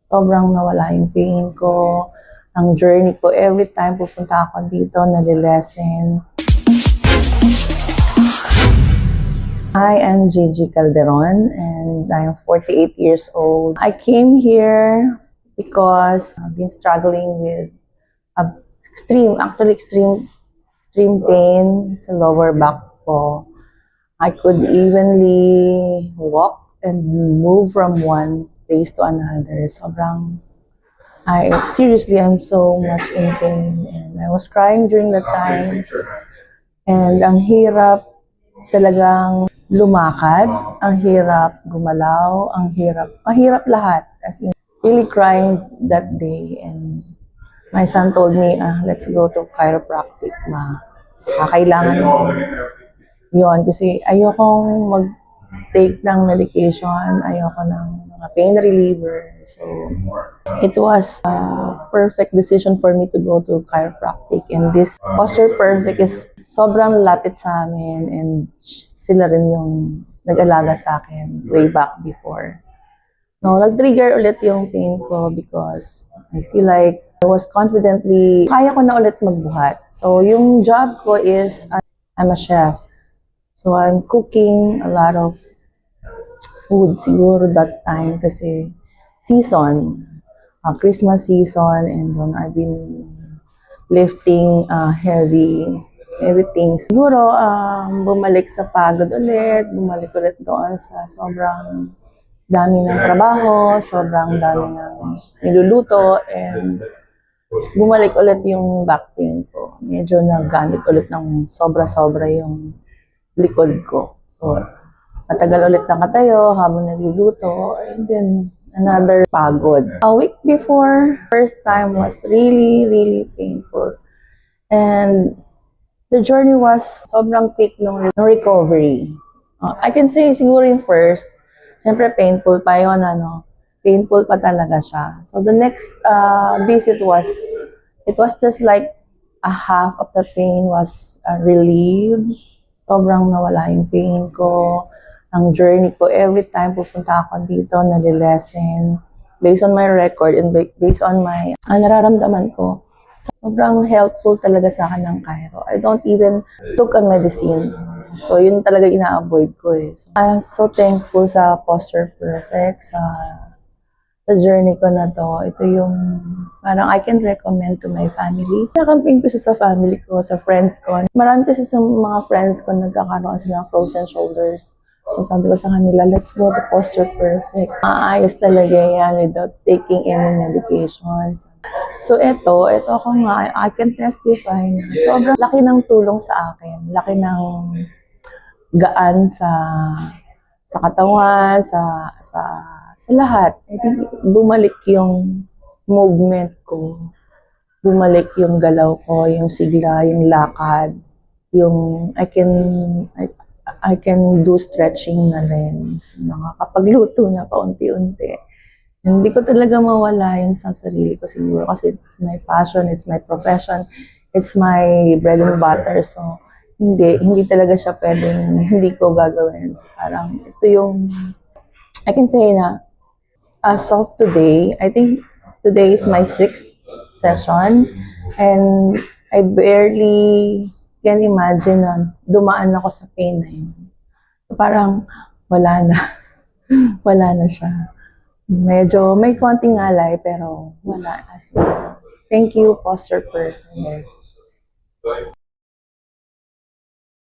sobrang nawala yung pain ko, ang journey ko. Every time pupunta ako dito, nalilesen. I am Gigi Calderon and I am 48 years old. I came here because I've been struggling with extreme pain sa lower back ko. I could evenly walk and move from one place to another. Seriously, I'm so much in pain and I was crying during that time. And ang hirap talagang lumakad, ang hirap gumalaw, ang hirap lahat. As in, really crying that day. And my son told me, let's go to chiropractic, ma. Kailangan yun. Kasi ayokong mag-take ng medication, ayoko ng mga pain reliever. So, it was a perfect decision for me to go to chiropractic. And this Posture Perfect is sobrang lapit sa amin and sila rin yung nag-alaga sa akin way back before. No, nag-trigger ulit yung pain ko because I feel like I was confidently, kaya ko na ulit magbuhat. So, yung job ko is, I'm a chef. So, I'm cooking a lot of food siguro that time kasi season, Christmas season, and then I've been lifting heavy things. Siguro, bumalik sa pagod ulit, bumalik ulit doon sa sobrang dami ng trabaho, sobrang dami ng niluluto, and bumalik ulit yung back pain ko. Medyo naggamit ulit ng sobra-sobra yung likod ko. So, matagal ulit nakatayo habang nagluluto, and then another pagod. A week before, first time was really, really painful. And the journey was sobrang peak ng recovery. I can say siguro yung first, siyempre painful pa yun, painful pa talaga siya. So the next visit it was just like a half of the pain was relieved. Sobrang nawala yung pain ko, ang journey ko. Every time pupunta ako dito, nalilesen. Based on my record and based on my nararamdaman ko, sobrang helpful talaga sa akin ng Chiro. I don't even took a medicine. So, yun talaga ina-avoid ko eh. So, I'm so thankful sa Posture Perfect, sa journey ko na to. Ito yung parang I can recommend to my family. Nakamping ko siya sa family ko, sa friends ko. Marami kasi sa mga friends ko nagkakaroon sila ng frozen shoulders. So sabi ko sa kanila, let's go to Posture Perfect. Maayos talaga yan without taking any medications. So ito ako nga, I can testify na sobrang laki ng tulong sa akin. Laki ng gaan sa katawan, sa lahat. I think bumalik yung movement ko. Bumalik yung galaw ko, yung sigla, yung lakad. Yung I can do stretching na rin. So, nakakapagluto na paunti-unti. Hindi ko talaga mawala yun sa sarili ko siguro kasi it's my passion, it's my profession, it's my bread and butter. So, hindi talaga siya pwedeng hindi ko gagawin. So, parang ito yung, I can say na, as of today, I think today is my 6th session and I barely can imagine na dumaan ako sa pain na yun. So, parang wala na. Wala na siya. Medyo may konting alay pero wala. Thank you, Posture Perfect.